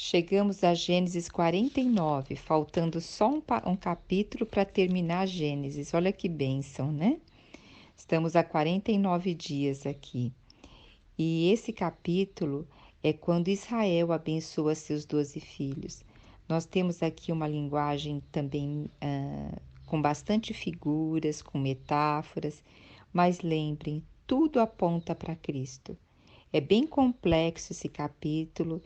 Chegamos a Gênesis 49, faltando só um capítulo para terminar Gênesis. Olha que bênção, né? Estamos há 49 dias aqui. E esse capítulo é quando Israel abençoa seus 12 filhos. Nós temos aqui uma linguagem também com bastante figuras, com metáforas, mas lembrem, tudo aponta para Cristo. É bem complexo esse capítulo,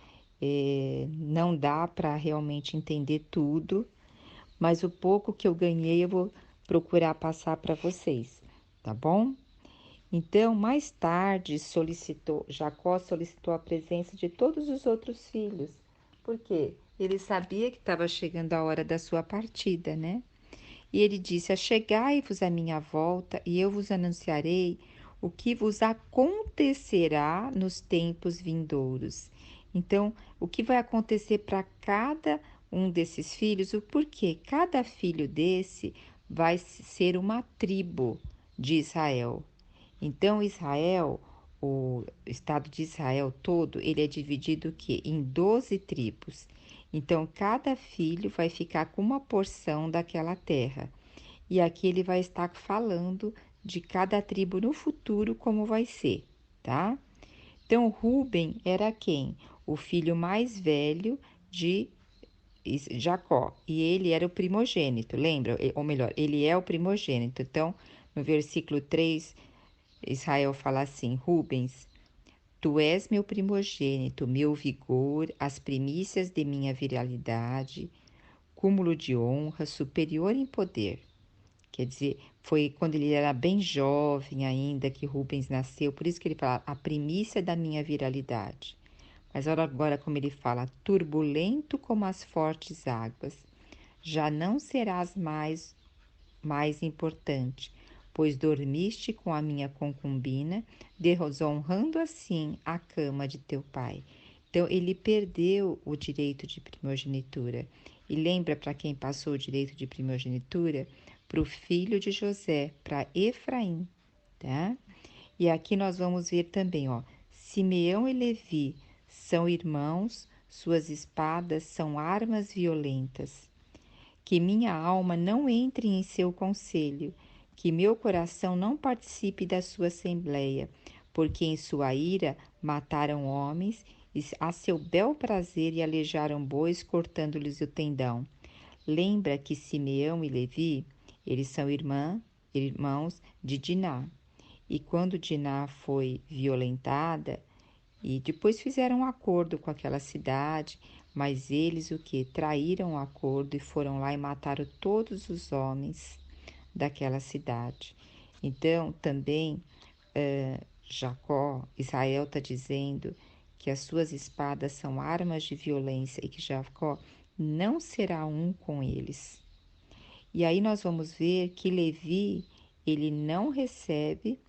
não dá para realmente entender tudo, mas o pouco que eu ganhei eu vou procurar passar para vocês, tá bom? Então, mais tarde, Jacó solicitou a presença de todos os outros filhos. Por quê? Ele sabia que estava chegando a hora da sua partida, né? E ele disse: Achegai-vos à minha volta, e eu vos anunciarei o que vos acontecerá nos tempos vindouros. Então, o que vai acontecer para cada um desses filhos, o porquê? Cada filho desse vai ser uma tribo de Israel. Então, Israel, o estado de Israel todo, ele é dividido o quê? Em 12 tribos. Então, cada filho vai ficar com uma porção daquela terra. E aqui ele vai estar falando de cada tribo no futuro como vai ser, tá? Então, Ruben era quem? O filho mais velho de Jacó. E ele era o primogênito, lembra? Ou melhor, ele é o primogênito. Então, no versículo 3, Israel fala assim: Rubens, tu és meu primogênito, meu vigor, as primícias de minha viralidade, cúmulo de honra, superior em poder. Quer dizer, foi quando ele era bem jovem ainda que Rubens nasceu, por isso que ele fala a primícia da minha viralidade. Mas olha agora como ele fala, turbulento como as fortes águas, já não serás mais importante, pois dormiste com a minha concubina, desonrando assim a cama de teu pai. Então, ele perdeu o direito de primogenitura. E lembra para quem passou o direito de primogenitura? Para o filho de José, para Efraim, tá? E aqui nós vamos ver também, ó, Simeão e Levi são irmãos, suas espadas são armas violentas. Que minha alma não entre em seu conselho, que meu coração não participe da sua assembleia, porque em sua ira mataram homens a seu bel prazer e alejaram bois, cortando-lhes o tendão. Lembra que Simeão e Levi, eles são irmãos de Diná. E quando Diná foi violentada, e depois fizeram um acordo com aquela cidade, mas eles o que? Traíram o acordo e foram lá e mataram todos os homens daquela cidade. Então, também Israel está dizendo que as suas espadas são armas de violência e que Jacó não será um com eles. E aí nós vamos ver que Levi, ele não recebe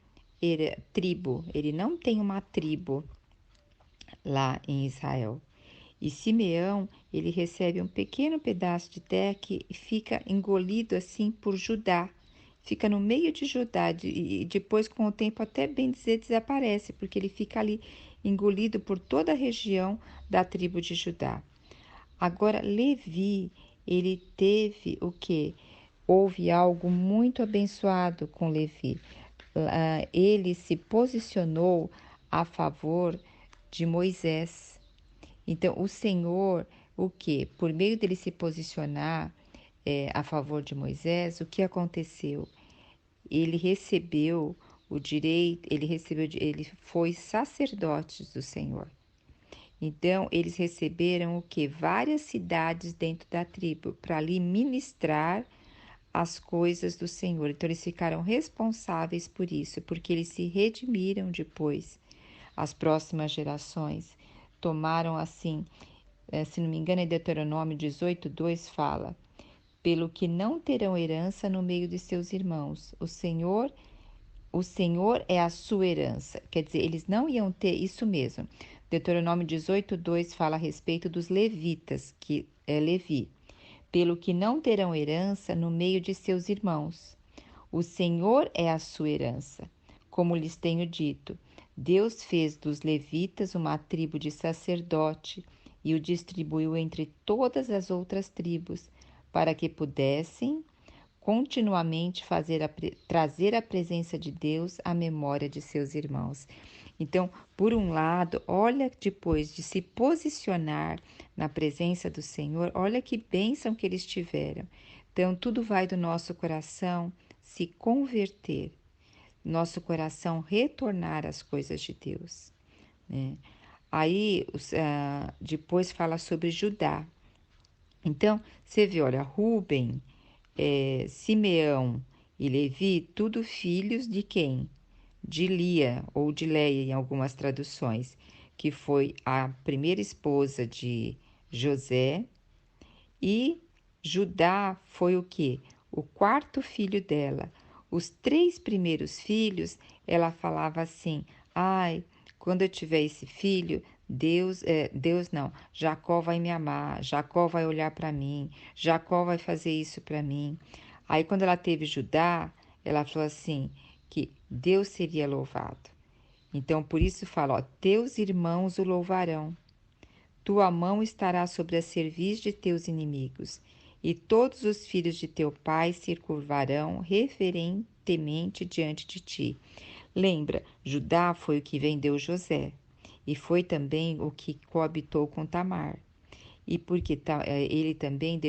tribo, ele não tem uma tribo lá em Israel. E Simeão, ele recebe um pequeno pedaço de terra que fica engolido assim por Judá. Fica no meio de Judá e depois, com o tempo, até bem dizer, desaparece, porque ele fica ali engolido por toda a região da tribo de Judá. Agora, Levi, ele teve o quê? Houve algo muito abençoado com Levi. Ele se posicionou a favor de Moisés. Então, o Senhor, o que? Por meio dele se posicionar a favor de Moisés, o que aconteceu? Ele recebeu o direito, ele foi sacerdote do Senhor. Então, eles receberam o que? Várias cidades dentro da tribo para ali ministrar as coisas do Senhor. Então, eles ficaram responsáveis por isso, porque eles se redimiram depois. As próximas gerações tomaram assim, se não me engano, em Deuteronômio 18:2 fala: pelo que não terão herança no meio de seus irmãos. O Senhor é a sua herança. Quer dizer, eles não iam ter isso mesmo. Deuteronômio 18:2 fala a respeito dos levitas, que é Levi. Pelo que não terão herança no meio de seus irmãos. O Senhor é a sua herança. Como lhes tenho dito, Deus fez dos levitas uma tribo de sacerdote e o distribuiu entre todas as outras tribos, para que pudessem continuamente trazer a presença de Deus à memória de seus irmãos. Então, por um lado, olha, depois de se posicionar na presença do Senhor, olha que bênção que eles tiveram. Então, tudo vai do nosso coração se converter, nosso coração retornar às coisas de Deus, né? Aí, depois fala sobre Judá. Então, você vê, olha, Rúben, Simeão e Levi, tudo filhos de quem? De Lia ou de Leia, em algumas traduções, que foi a primeira esposa de José, e Judá foi o quê? O quarto filho dela. Os 3 primeiros filhos, ela falava assim: ai, quando eu tiver esse filho, Deus não, Jacó vai me amar, Jacó vai olhar para mim, Jacó vai fazer isso para mim. Aí, quando ela teve Judá, ela falou assim: que Deus seria louvado. Então, por isso fala, ó, teus irmãos o louvarão. Tua mão estará sobre a cerviz de teus inimigos, e todos os filhos de teu pai se curvarão reverentemente diante de ti. Lembra, Judá foi o que vendeu José, e foi também o que coabitou com Tamar. E porque ele também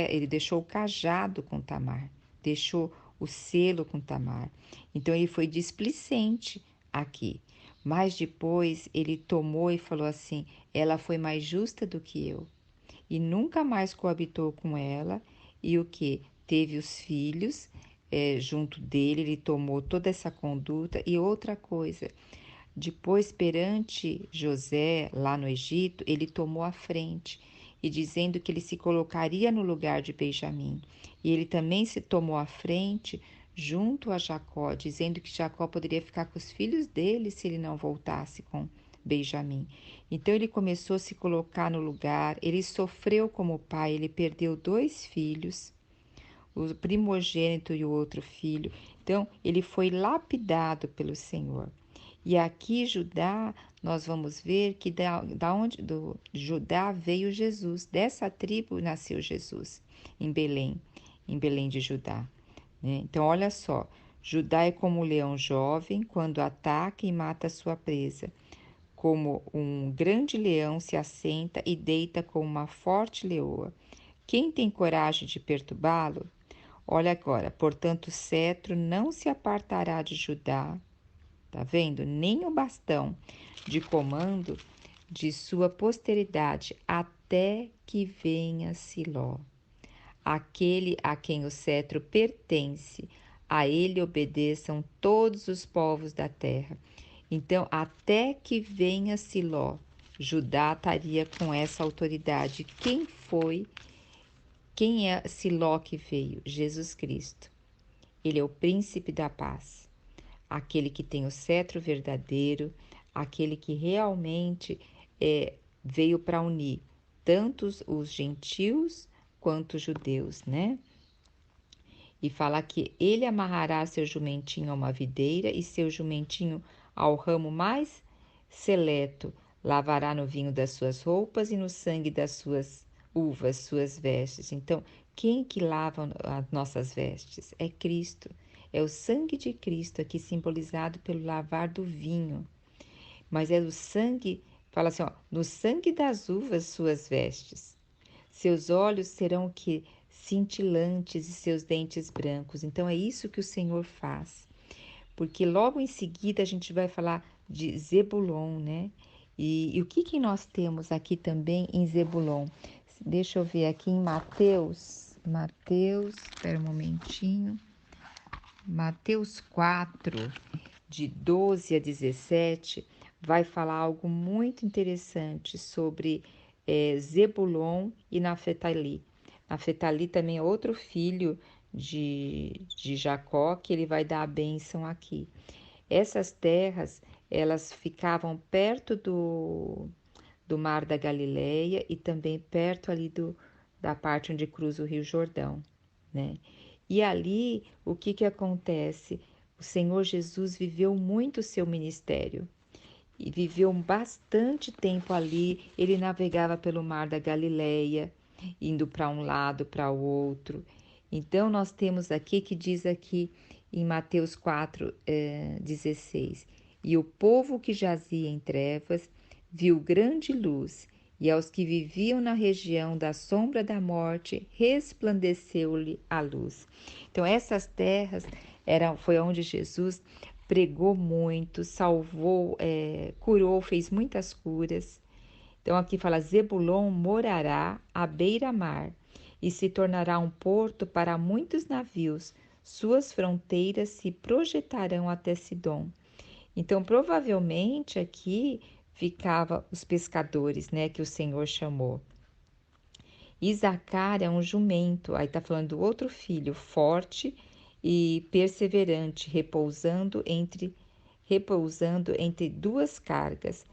ele deixou o cajado com Tamar, deixou o selo com Tamar. Então ele foi displicente aqui. Mas depois ele tomou e falou assim: ela foi mais justa do que eu. E nunca mais coabitou com ela. E o que? Teve os filhos junto dele, ele tomou toda essa conduta. E outra coisa, depois, perante José, lá no Egito, ele tomou a frente e dizendo que ele se colocaria no lugar de Benjamim. E ele também se tomou a frente junto a Jacó, dizendo que Jacó poderia ficar com os filhos dele se ele não voltasse com Benjamim. Então ele começou a se colocar no lugar, ele sofreu como pai, ele perdeu 2 filhos, o primogênito e o outro filho. Então ele foi lapidado pelo Senhor. E aqui Judá, nós vamos ver que da onde do Judá veio Jesus, dessa tribo nasceu Jesus, em Belém de Judá, né? Então olha só, Judá é como um leão jovem quando ataca e mata sua presa, como um grande leão se assenta e deita como uma forte leoa. Quem tem coragem de perturbá-lo? Olha agora, portanto, o cetro não se apartará de Judá. Tá vendo? Nem o bastão de comando de sua posteridade até que venha Siló. Aquele a quem o cetro pertence, a ele obedeçam todos os povos da terra. Então, até que venha Siló, Judá estaria com essa autoridade. Quem foi? Quem é Siló que veio? Jesus Cristo. Ele é o príncipe da paz, aquele que tem o cetro verdadeiro, aquele que realmente veio para unir tanto os gentios quanto os judeus, né? E fala que ele amarrará seu jumentinho a uma videira e seu jumentinho ao ramo mais seleto, lavará no vinho das suas roupas e no sangue das suas uvas, suas vestes. Então, quem que lava as nossas vestes? É Cristo. É o sangue de Cristo aqui simbolizado pelo lavar do vinho. Mas é o sangue, fala assim, ó, no sangue das uvas suas vestes. Seus olhos serão o que? Cintilantes e seus dentes brancos. Então é isso que o Senhor faz. Porque logo em seguida a gente vai falar de Zebulon, né? E o que nós temos aqui também em Zebulon? Deixa eu ver aqui em Mateus, espera um momentinho. Mateus 4, de 12 a 17, vai falar algo muito interessante sobre Zebulon e Naftali. Naftali também é outro filho de Jacó, que ele vai dar a bênção aqui. Essas terras, elas ficavam perto do Mar da Galileia e também perto ali da parte onde cruza o Rio Jordão, né? E ali, o que acontece? O Senhor Jesus viveu muito o seu ministério. e viveu bastante tempo ali. Ele navegava pelo mar da Galileia, indo para um lado, para o outro. Então, nós temos aqui que diz aqui em Mateus 4:16: e o povo que jazia em trevas viu grande luz, e aos que viviam na região da sombra da morte resplandeceu-lhe a luz. Então, essas terras foi onde Jesus pregou muito, salvou, curou, fez muitas curas. Então aqui fala: Zebulon morará à beira-mar e se tornará um porto para muitos navios. Suas fronteiras se projetarão até Sidom. Então provavelmente aqui ficava os pescadores, né, que o Senhor chamou. Isacar é um jumento, aí está falando do outro filho, forte e perseverante, repousando entre duas cargas.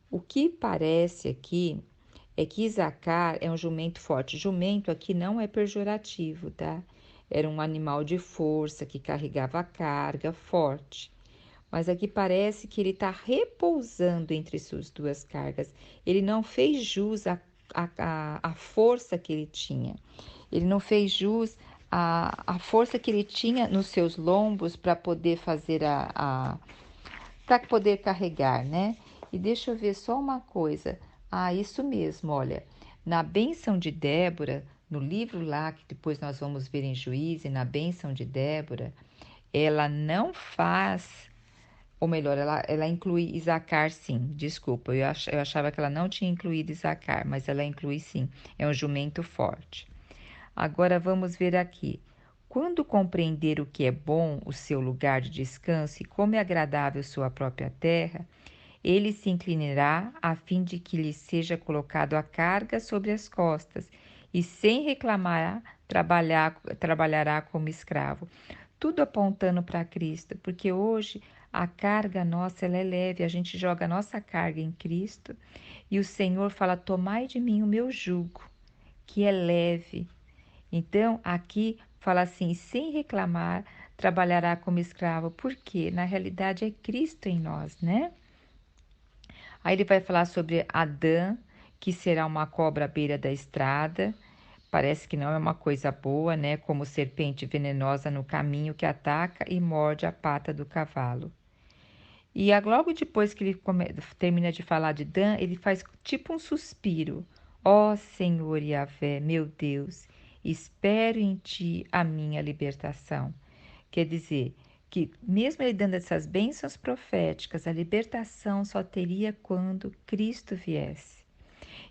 O que parece aqui é que Isacar é um jumento forte. Jumento aqui não é pejorativo, tá? Era um animal de força que carregava a carga forte. Mas aqui parece que ele está repousando entre suas duas cargas. Ele não fez jus à força que ele tinha. Ele não fez jus à força que ele tinha nos seus lombos para poder fazer para poder carregar, né? E deixa eu ver só uma coisa. Ah, isso mesmo, olha. Na bênção de Débora, no livro lá que depois nós vamos ver em Juízes, na bênção de Débora, ela não faz, ou melhor, ela inclui Isacar sim, desculpa, eu achava que ela não tinha incluído Isacar, mas ela inclui sim, é um jumento forte. Agora vamos ver aqui. Quando compreender o que é bom, o seu lugar de descanso e como é agradável sua própria terra, ele se inclinará a fim de que lhe seja colocado a carga sobre as costas e sem reclamar trabalhará como escravo. Tudo apontando para Cristo, porque hoje a carga nossa ela é leve, a gente joga a nossa carga em Cristo e o Senhor fala: tomai de mim o meu jugo, que é leve. Então, aqui fala assim: sem reclamar, trabalhará como escravo, porque na realidade é Cristo em nós, né? Aí ele vai falar sobre Adã, que será uma cobra à beira da estrada. Parece que não é uma coisa boa, né? Como serpente venenosa no caminho que ataca e morde a pata do cavalo. E logo depois que ele termina de falar de Dan, ele faz tipo um suspiro. Ó Senhor Yahvé, meu Deus, espero em ti a minha libertação. Quer dizer, que mesmo ele dando essas bênçãos proféticas, a libertação só teria quando Cristo viesse.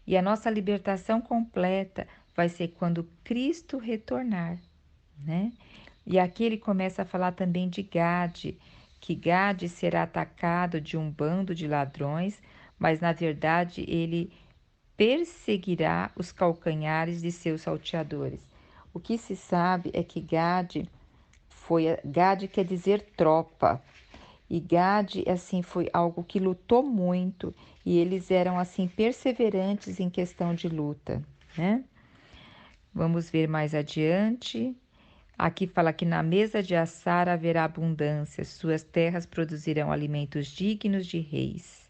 E a nossa libertação completa vai ser quando Cristo retornar, né? E aqui ele começa a falar também de Gade, que Gade será atacado de um bando de ladrões, mas na verdade ele perseguirá os calcanhares de seus salteadores. O que se sabe é que Gade quer dizer tropa. E Gade, assim, foi algo que lutou muito e eles eram, assim, perseverantes em questão de luta, né? Vamos ver mais adiante. Aqui fala que na mesa de Assar haverá abundância, suas terras produzirão alimentos dignos de reis.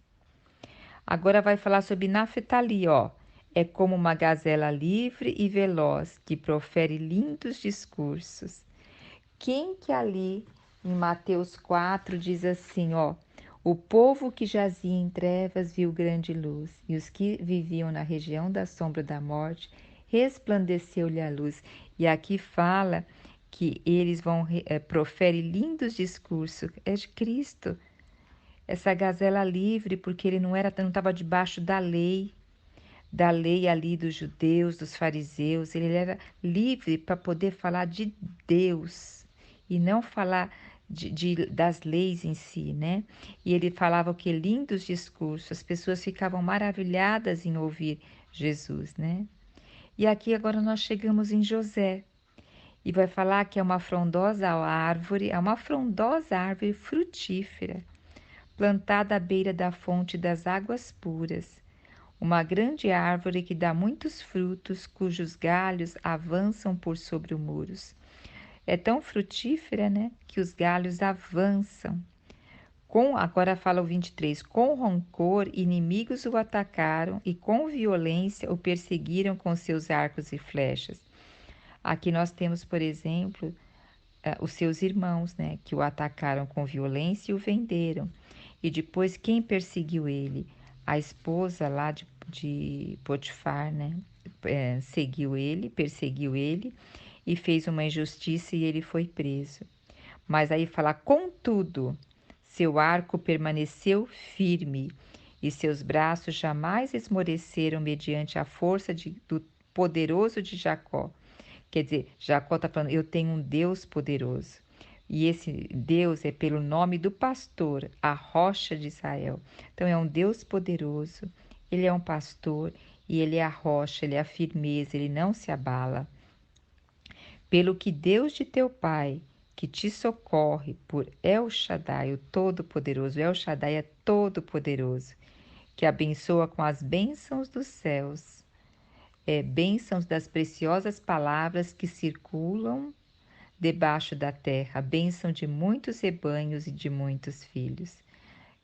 Agora vai falar sobre Naftali, ó. É como uma gazela livre e veloz que profere lindos discursos. Quem que ali em Mateus 4 diz assim, ó: o povo que jazia em trevas viu grande luz, e os que viviam na região da sombra da morte resplandeceu-lhe a luz. E aqui fala que eles profere lindos discursos, é de Cristo. Essa gazela livre, porque ele não estava debaixo da lei ali dos judeus, dos fariseus, ele era livre para poder falar de Deus e não falar das leis em si, né? E ele falava o que? Lindos discursos, as pessoas ficavam maravilhadas em ouvir Jesus, né? E aqui agora nós chegamos em José, e vai falar que é uma frondosa árvore frutífera, plantada à beira da fonte das águas puras, uma grande árvore que dá muitos frutos, cujos galhos avançam por sobre os muros. É tão frutífera, né, que os galhos avançam Agora fala o 23, com rancor, inimigos o atacaram e com violência o perseguiram com seus arcos e flechas. Aqui nós temos, por exemplo, os seus irmãos, né, que o atacaram com violência e o venderam. E depois quem perseguiu ele? A esposa lá de Potifar, né, perseguiu ele e fez uma injustiça e ele foi preso. Mas aí fala, contudo, seu arco permaneceu firme e seus braços jamais esmoreceram mediante a força do poderoso de Jacó. Quer dizer, Jacó está falando, eu tenho um Deus poderoso. E esse Deus é pelo nome do pastor, a rocha de Israel. Então é um Deus poderoso, ele é um pastor e ele é a rocha, ele é a firmeza, ele não se abala. Pelo que Deus de teu pai, que te socorre por El Shaddai, o Todo-Poderoso, El Shaddai é Todo-Poderoso, que abençoa com as bênçãos dos céus, bênçãos das preciosas palavras que circulam debaixo da terra, bênção de muitos rebanhos e de muitos filhos.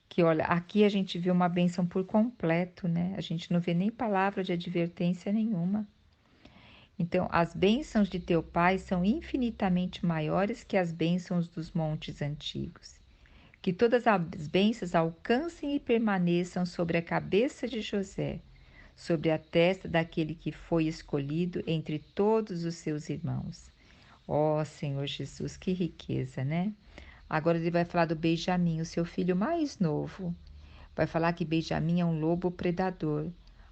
Que olha, aqui a gente vê uma bênção por completo, né? A gente não vê nem palavra de advertência nenhuma. Então, as bênçãos de teu pai são infinitamente maiores que as bênçãos dos montes antigos. Que todas as bênçãos alcancem e permaneçam sobre a cabeça de José, sobre a testa daquele que foi escolhido entre todos os seus irmãos. Ó Senhor Jesus, que riqueza, né? Agora ele vai falar do Benjamim, o seu filho mais novo. Vai falar que Benjamim é um lobo predador.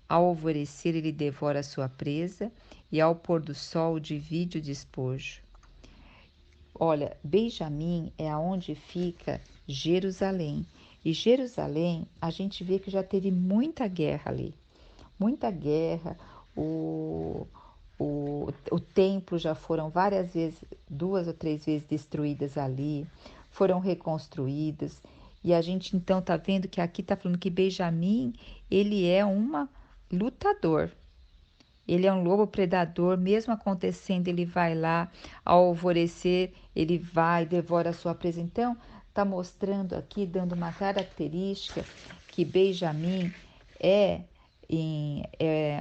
Ao alvorecer ele devora a sua presa e ao pôr do sol divide o despojo. Olha, Benjamim é aonde fica Jerusalém. E Jerusalém, a gente vê que já teve muita guerra ali. Muita guerra, o templo já foram várias vezes, 2 ou 3 vezes destruídas ali, foram reconstruídas. E a gente então está vendo que aqui está falando que Benjamim, ele é um lutador. Ele é um lobo predador, mesmo acontecendo, ele vai lá, ao alvorecer, ele vai, devora a sua presa. Então, está mostrando aqui, dando uma característica que Benjamim é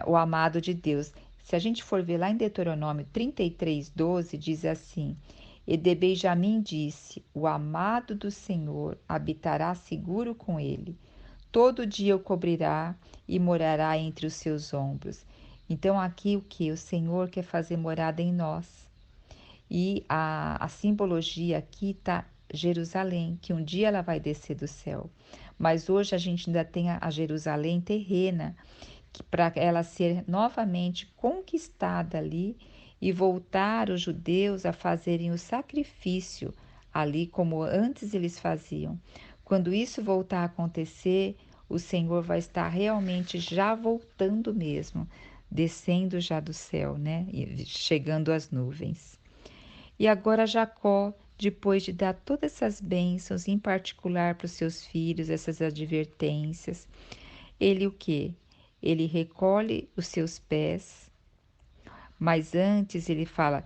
o amado de Deus. Se a gente for ver lá em Deuteronômio 33:12, diz assim: E de Benjamim disse: O amado do Senhor habitará seguro com ele. Todo dia o cobrirá e morará entre os seus ombros. Então, aqui o que? O Senhor quer fazer morada em nós. E a simbologia aqui está Jerusalém, que um dia ela vai descer do céu. Mas hoje a gente ainda tem a Jerusalém terrena, que para ela ser novamente conquistada ali e voltar os judeus a fazerem o sacrifício ali como antes eles faziam. Quando isso voltar a acontecer, o Senhor vai estar realmente já voltando mesmo, descendo já do céu, né? E chegando às nuvens. E agora Jacó, depois de dar todas essas bênçãos, em particular para os seus filhos, essas advertências, ele o quê? Ele recolhe os seus pés, mas antes ele fala,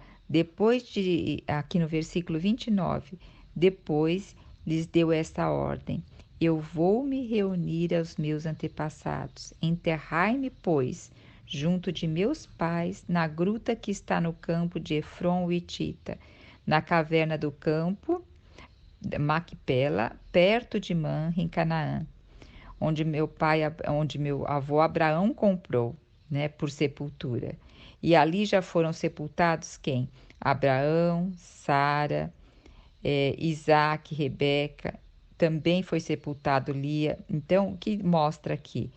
aqui no versículo 29, depois lhes deu esta ordem: Eu vou me reunir aos meus antepassados, enterrai-me, pois, junto de meus pais, na gruta que está no campo de Efron o Hitita, na caverna do campo, Macpela, perto de Manre, em Canaã, onde meu avô Abraão comprou, né, por sepultura. E ali já foram sepultados quem? Abraão, Sara, Isaac, Rebeca, também foi sepultado Lia. Então, o que mostra aqui?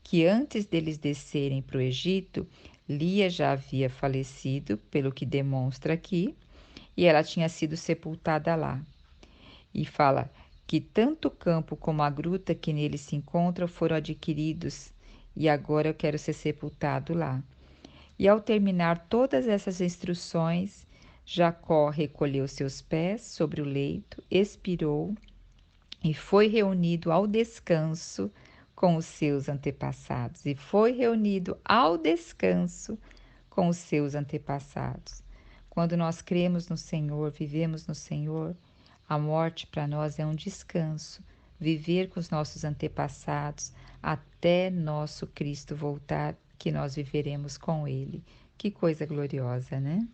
Que antes deles descerem para o Egito, Lia já havia falecido, pelo que demonstra aqui, e ela tinha sido sepultada lá. E fala que tanto o campo como a gruta que nele se encontra foram adquiridos, e agora eu quero ser sepultado lá. E ao terminar todas essas instruções, Jacó recolheu seus pés sobre o leito, expirou e foi reunido ao descanso com os seus antepassados. E foi reunido ao descanso com os seus antepassados. Quando nós cremos no Senhor, vivemos no Senhor, a morte para nós é um descanso, viver com os nossos antepassados até nosso Cristo voltar, que nós viveremos com Ele. Que coisa gloriosa, né?